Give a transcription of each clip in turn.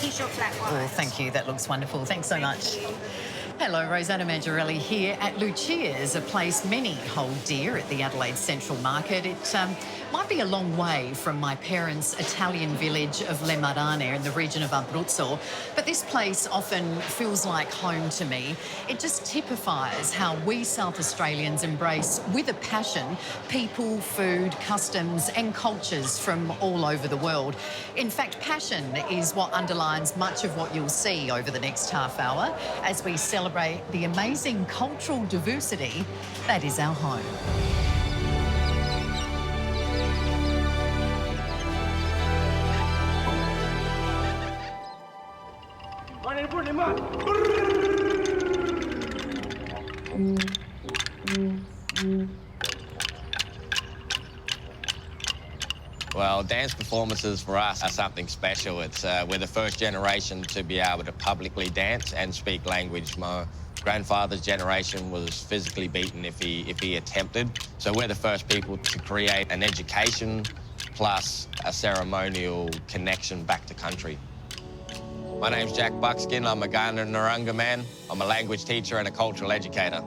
t-shirt flat white. Oh, thank you. That looks wonderful. Thanks so much. Hello, Rosanna Mangiarelli here at Lucia's, a place many hold dear at the Adelaide Central Market. It might be a long way from my parents' Italian village of Le Marane in the region of Abruzzo, but this place often feels like home to me. It just typifies how we South Australians embrace, with a passion, people, food, customs and cultures from all over the world. In fact, passion is what underlines much of what you'll see over the next half hour as we celebrate the amazing cultural diversity that is our home. Well, dance performances for us are something special. We're the first generation to be able to publicly dance and speak language. My grandfather's generation was physically beaten if he attempted. So we're the first people to create an education plus a ceremonial connection back to country. My name's Jack Buckskin. I'm a Kaurna Narungga man. I'm a language teacher and a cultural educator.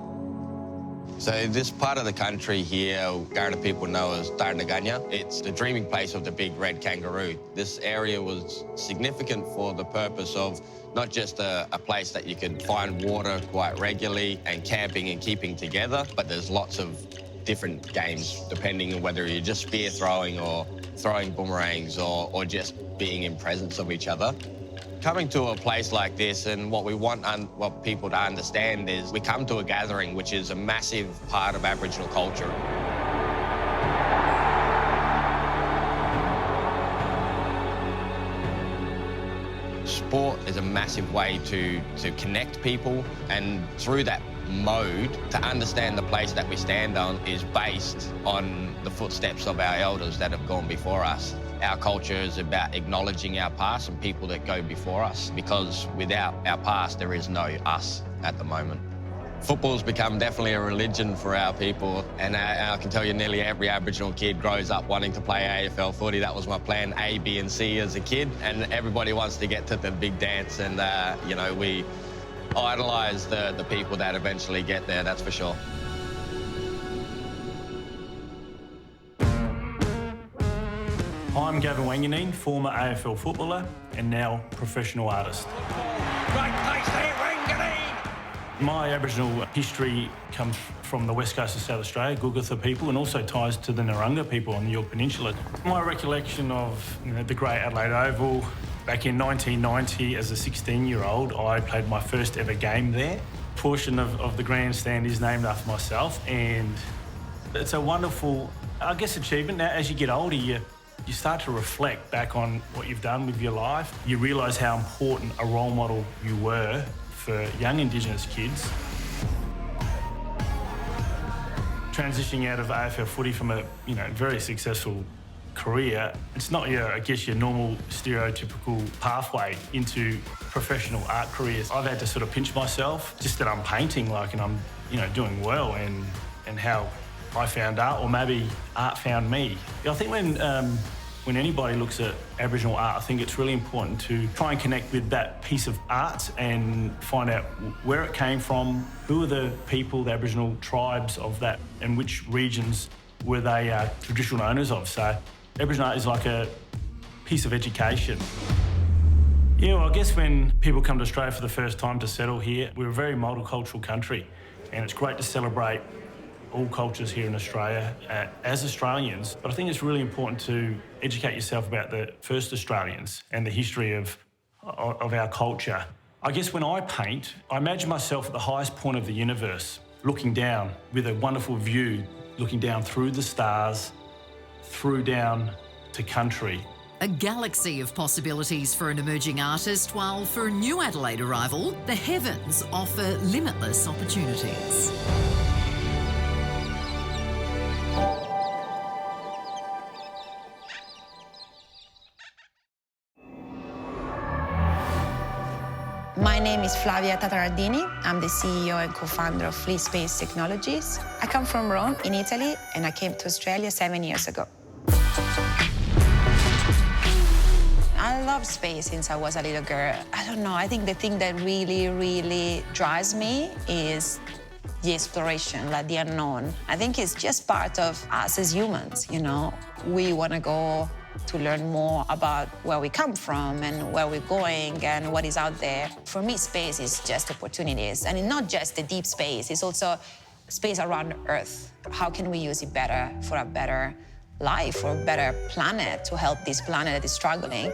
So this part of the country here, Kaurna people know as Tarnaganya. It's the dreaming place of the big red kangaroo. This area was significant for the purpose of not just a place that you could find water quite regularly and camping and keeping together, but there's lots of different games depending on whether you're just spear throwing or throwing boomerangs or just being in presence of each other. Coming to a place like this, and what we want people to understand is we come to a gathering which is a massive part of Aboriginal culture. Sport is a massive way to connect people, and through that mode, to understand the place that we stand on is based on the footsteps of our elders that have gone before us. Our culture is about acknowledging our past and people that go before us, because without our past, there is no us at the moment. Football's become definitely a religion for our people, and I can tell you nearly every Aboriginal kid grows up wanting to play AFL footy. That was my plan A, B and C as a kid, and everybody wants to get to the big dance, and you know, we idolise the people that eventually get there, that's for sure. I'm Gavin Wanganeen, former AFL footballer and now professional artist. Great place there, Wanganeen! My Aboriginal history comes from the west coast of South Australia, Gulgurtha people, and also ties to the Narungga people on the Yorke Peninsula. My recollection of the Great Adelaide Oval, back in 1990 as a 16-year-old, I played my first ever game there. A portion of the grandstand is named after myself, and it's a wonderful, I guess, achievement. Now, as you get older, you start to reflect back on what you've done with your life. You realise how important a role model you were for young Indigenous kids. Transitioning out of AFL footy from a very successful career, it's not your normal stereotypical pathway into professional art careers. I've had to sort of pinch myself, just that I'm painting and I'm doing well, and how I found art, or maybe art found me. I think when anybody looks at Aboriginal art, I think it's really important to try and connect with that piece of art and find out where it came from, who are the people, the Aboriginal tribes of that, and which regions were they traditional owners of. So Aboriginal art is like a piece of education. Yeah, well, I guess when people come to Australia for the first time to settle here, we're a very multicultural country, and it's great to celebrate all cultures here in Australia as Australians, but I think it's really important to educate yourself about the first Australians and the history of our culture. I guess when I paint, I imagine myself at the highest point of the universe, looking down with a wonderful view, looking down through the stars, through down to country. A galaxy of possibilities for an emerging artist, while for a new Adelaide arrival, the heavens offer limitless opportunities. My name is Flavia Tatarardini. I'm the CEO and co-founder of Fleet Space Technologies. I come from Rome in Italy, and I came to Australia 7 years ago. I loved space since I was a little girl. I don't know, I think the thing that really, really drives me is the exploration, like the unknown. I think it's just part of us as humans, you know? We want to go to learn more about where we come from and where we're going and what is out there. For me, space is just opportunities. And it's not just the deep space, it's also space around Earth. How can we use it better for a better life, for a better planet, to help this planet that is struggling?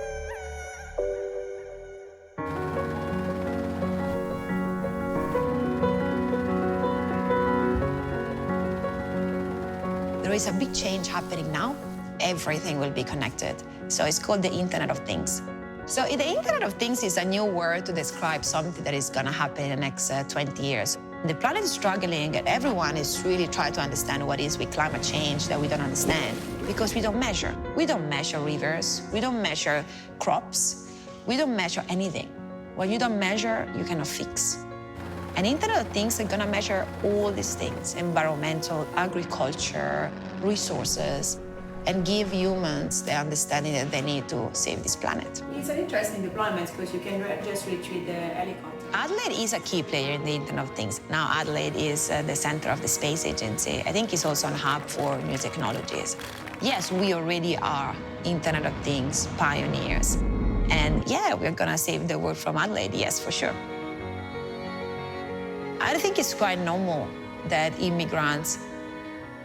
There is a big change happening now. Everything will be connected. So it's called the Internet of Things. So the Internet of Things is a new word to describe something that is going to happen in the next 20 years. The planet is struggling, and everyone is really trying to understand what is with climate change that we don't understand, because we don't measure. We don't measure rivers. We don't measure crops. We don't measure anything. What you don't measure, you cannot fix. And Internet of Things are going to measure all these things: environmental, agriculture, resources, and give humans the understanding that they need to save this planet. It's an interesting deployment because you can just retrieve the helicopter. Adelaide is a key player in the Internet of Things. Now Adelaide is the center of the space agency. I think it's also a hub for new technologies. Yes, we already are Internet of Things pioneers. And yeah, we're gonna save the world from Adelaide, yes, for sure. I think it's quite normal that immigrants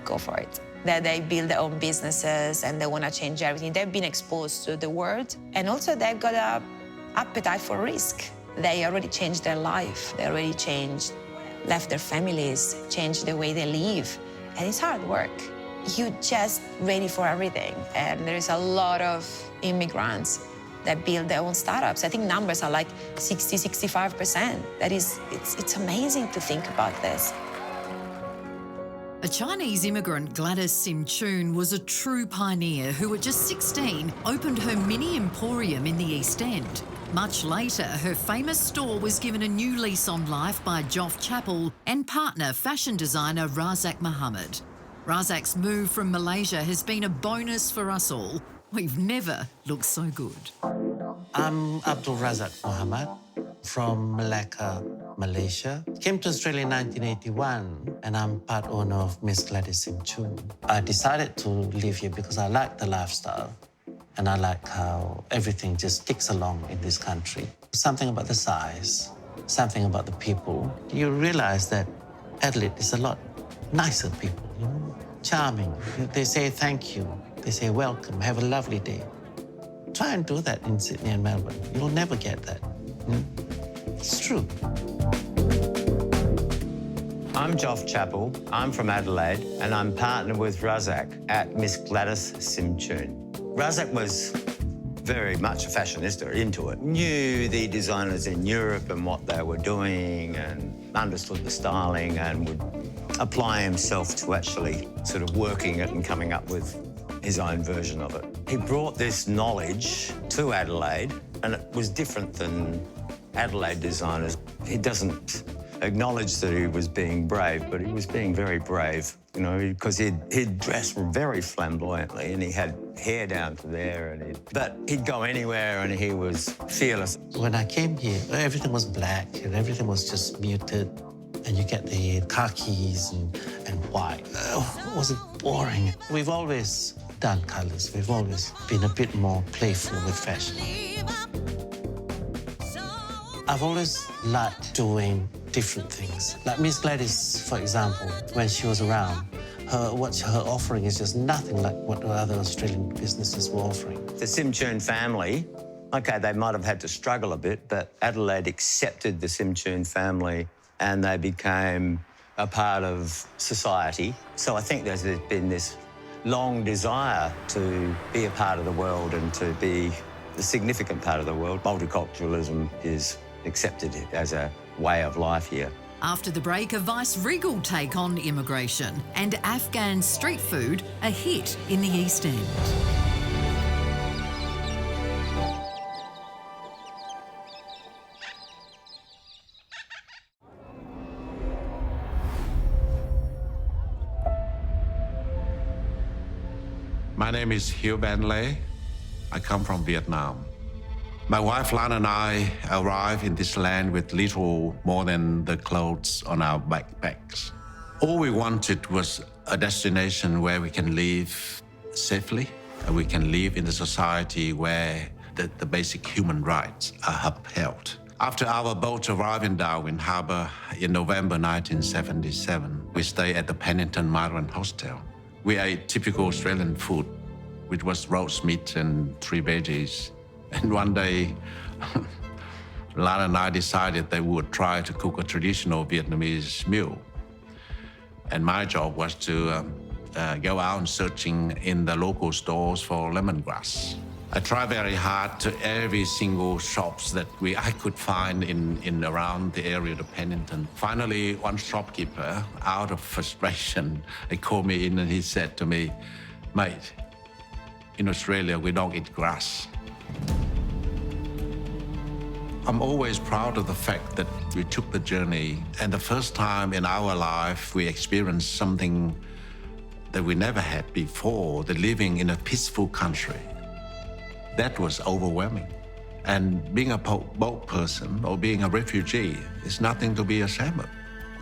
go for it, that they build their own businesses and they want to change everything. They've been exposed to the world, and also they've got an appetite for risk. They already changed their life. They already left their families, changed the way they live. And it's hard work. You're just ready for everything. And there is a lot of immigrants that build their own startups. I think numbers are like 60, 65%. It's amazing to think about this. A Chinese immigrant, Gladys Sim Choon, was a true pioneer who, at just 16, opened her mini emporium in the East End. Much later, her famous store was given a new lease on life by Joff Chappell and partner fashion designer Razak Mohammed. Razak's move from Malaysia has been a bonus for us all. We've never looked so good. I'm Abdul Razak Mohammed from Malacca, Malaysia. Came to Australia in 1981, and I'm part owner of Miss Gladys Sim Choon. I decided to live here because I like the lifestyle, and I like how everything just ticks along in this country. Something about the size, something about the people. You realize that Adelaide is a lot nicer people, you know, charming. They say thank you. They say welcome, have a lovely day. Try and do that in Sydney and Melbourne. You'll never get that. It's true. I'm Joff Chappell. I'm from Adelaide, and I'm partnered with Razak at Miss Gladys Sim Choon. Razak was very much a fashionista, into it. Knew the designers in Europe and what they were doing, and understood the styling, and would apply himself to actually sort of working it and coming up with his own version of it. He brought this knowledge to Adelaide, and it was different than Adelaide designers. He doesn't acknowledge that he was being brave, but he was being very brave, you know, because he'd dress very flamboyantly, and he had hair down to there, but he'd go anywhere and he was fearless. When I came here, everything was black and everything was just muted. And you get the khakis and white. It wasn't boring. We've always done colours. We've always been a bit more playful with fashion. I've always liked doing different things. Like Miss Gladys, for example, when she was around, her offering is just nothing like what other Australian businesses were offering. The Sim Choon family, okay, they might have had to struggle a bit, but Adelaide accepted the Sim Choon family and they became a part of society. So I think there's been this long desire to be a part of the world and to be a significant part of the world. Multiculturalism is accepted as a way of life here. After the break, a vice-regal take on immigration, and Afghan street food a hit in the East End. My name is Hugh Ben Lê. I come from Vietnam. My wife Lana and I arrived in this land with little more than the clothes on our backpacks. All we wanted was a destination where we can live safely and we can live in a society where the basic human rights are upheld. After our boat arrived in Darwin Harbour in November 1977, we stayed at the Pennington Migrant Hostel. We ate typical Australian food, which was roast meat and 3 veggies. And one day, Lana and I decided that we would try to cook a traditional Vietnamese meal. And my job was to go out and searching in the local stores for lemongrass. I tried very hard to every single shops that I could find in around the area of Pennington. Finally, one shopkeeper, out of frustration, he called me in and he said to me, "Mate, in Australia, we don't eat grass." I'm always proud of the fact that we took the journey, and the first time in our life we experienced something that we never had before, the living in a peaceful country. That was overwhelming. And being a boat person or being a refugee is nothing to be ashamed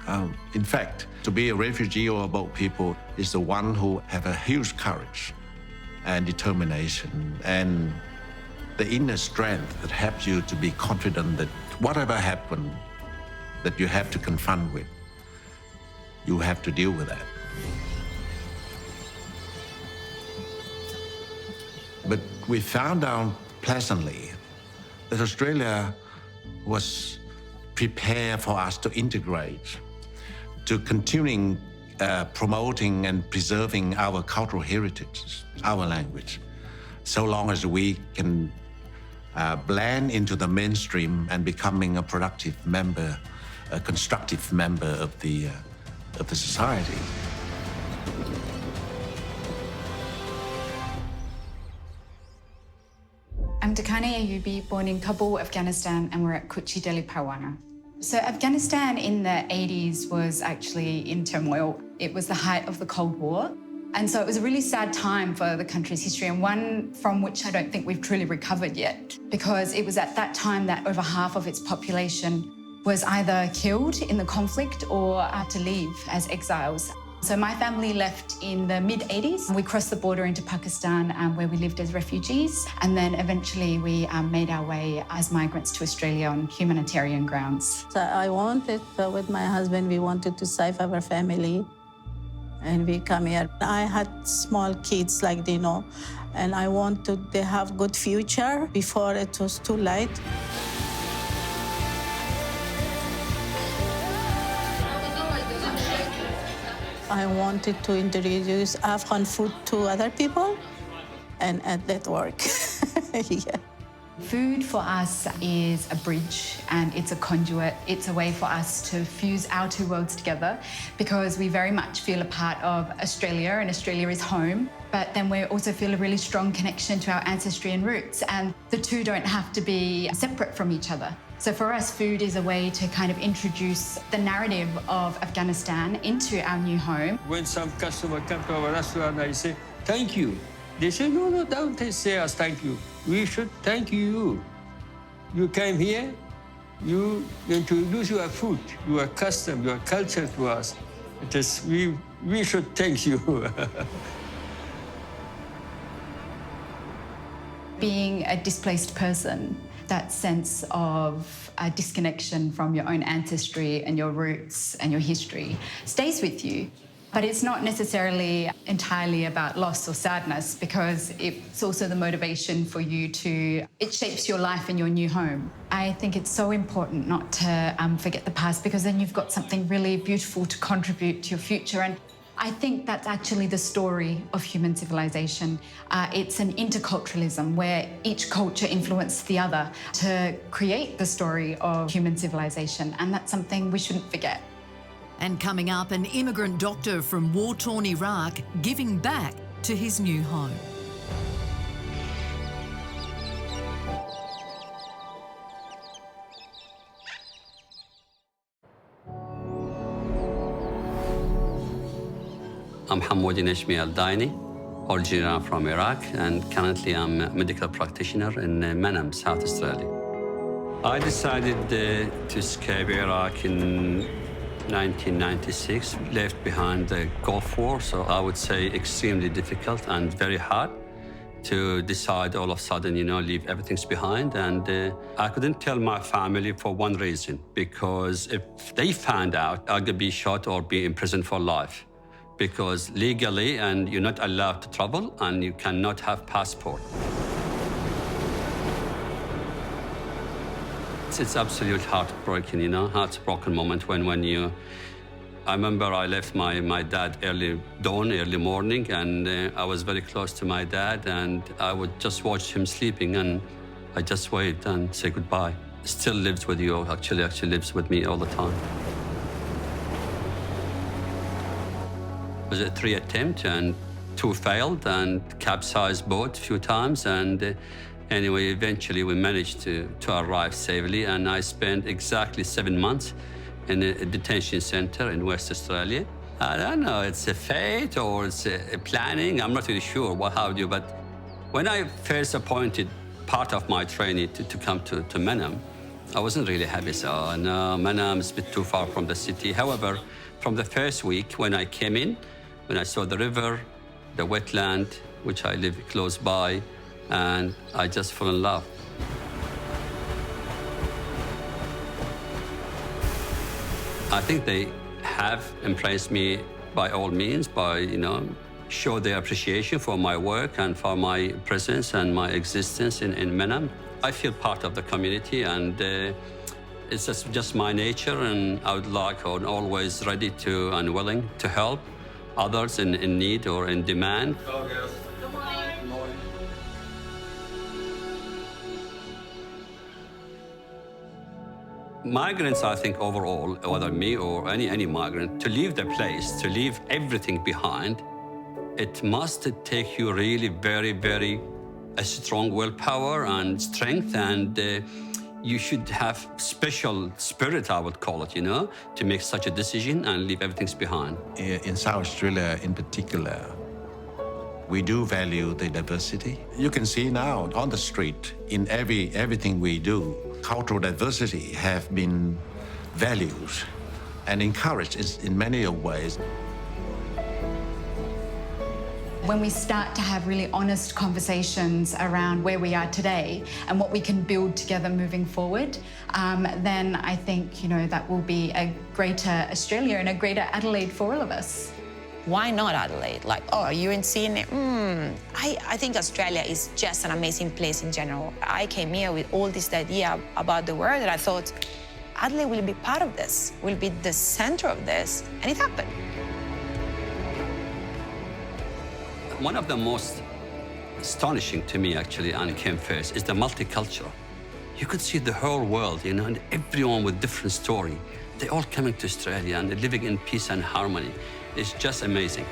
of. In fact, to be a refugee or a boat people is the one who have a huge courage and determination and the inner strength that helps you to be confident that whatever happens that you have to confront with, you have to deal with that. But we found out pleasantly that Australia was prepared for us to integrate, to continuing promoting and preserving our cultural heritage, our language, so long as we can blend into the mainstream and becoming a productive member, a constructive member of the society. I'm Dakani Ayubi, born in Kabul, Afghanistan, and we're at Kuchi, Delhi, Parwana. So Afghanistan in the 80s was actually in turmoil. It was the height of the Cold War. And so it was a really sad time for the country's history, and one from which I don't think we've truly recovered yet, because it was at that time that over half of its population was either killed in the conflict or had to leave as exiles. So my family left in the mid-80s. We crossed the border into Pakistan, where we lived as refugees, and then eventually we made our way as migrants to Australia on humanitarian grounds. So I wanted, with my husband, we wanted to save our family, and we come here. I had small kids, like they know, and I wanted to have good future before it was too late. I wanted to introduce Afghan food to other people, and that worked. Yeah. Food for us is a bridge and it's a conduit. It's a way for us to fuse our two worlds together, because we very much feel a part of Australia and Australia is home, but then we also feel a really strong connection to our ancestry and roots, and the two don't have to be separate from each other. So for us, food is a way to kind of introduce the narrative of Afghanistan into our new home. When some customer come to our restaurant, I say, "Thank you." They say, no, don't say us thank you. We should thank you. You came here, you introduce your food, your custom, your culture to us. It is, we should thank you. Being a displaced person, that sense of a disconnection from your own ancestry and your roots and your history stays with you. But it's not necessarily entirely about loss or sadness, because it's also the motivation for you it shapes your life in your new home. I think it's so important not to forget the past, because then you've got something really beautiful to contribute to your future. And I think that's actually the story of human civilization. It's an interculturalism where each culture influenced the other to create the story of human civilization. And that's something we shouldn't forget. And coming up, an immigrant doctor from war-torn Iraq giving back to his new home. I'm Hamoudi Neshmi Al Daini. Originally, I'm from Iraq, and currently I'm a medical practitioner in Manam, South Australia. I decided to escape Iraq in 1996, left behind the Gulf War, so I would say extremely difficult and very hard to decide all of a sudden, leave everything behind. And I couldn't tell my family for one reason, because if they found out, I could be shot or be in prison for life. Because legally, and you're not allowed to travel, and you cannot have passport. It's absolute heartbreaking, heartbroken moment when you... I remember I left my dad early dawn, early morning, and I was very close to my dad, and I would just watch him sleeping, and I just wait and say goodbye. Still lives with you, actually lives with me all the time. It was a 3 attempts, and 2 failed, and capsized boat a few times, and anyway, eventually we managed to arrive safely, and I spent exactly 7 months in a detention center in West Australia. I don't know, it's a fate or it's a planning, I'm not really sure what have you, but when I first appointed part of my training to come to Manam, I wasn't really happy. So no, Manam is a bit too far from the city. However, from the first week when I came in, when I saw the river, the wetland, which I live close by, and I just fell in love. I think they have impressed me by all means, by, show their appreciation for my work and for my presence and my existence in Manam. I feel part of the community, and it's just my nature, and I would like or always ready to and willing to help others in need or in demand. Migrants, I think overall, whether me or any migrant, to leave the place, to leave everything behind, it must take you really very, very a strong willpower and strength, and you should have special spirit, I would call it, to make such a decision and leave everything behind. In South Australia in particular, we do value the diversity. You can see now on the street, in everything we do, cultural diversity have been valued and encouraged in many ways. When we start to have really honest conversations around where we are today and what we can build together moving forward, then I think, that will be a greater Australia and a greater Adelaide for all of us. Why not Adelaide? You're in Sydney. I think Australia is just an amazing place in general. I came here with all this idea about the world, and I thought Adelaide will be part of this, will be the center of this, and it happened. One of the most astonishing to me, actually, and it came first, is the multicultural. You could see the whole world, and everyone with different story. They're all coming to Australia and they're living in peace and harmony. It's just amazing.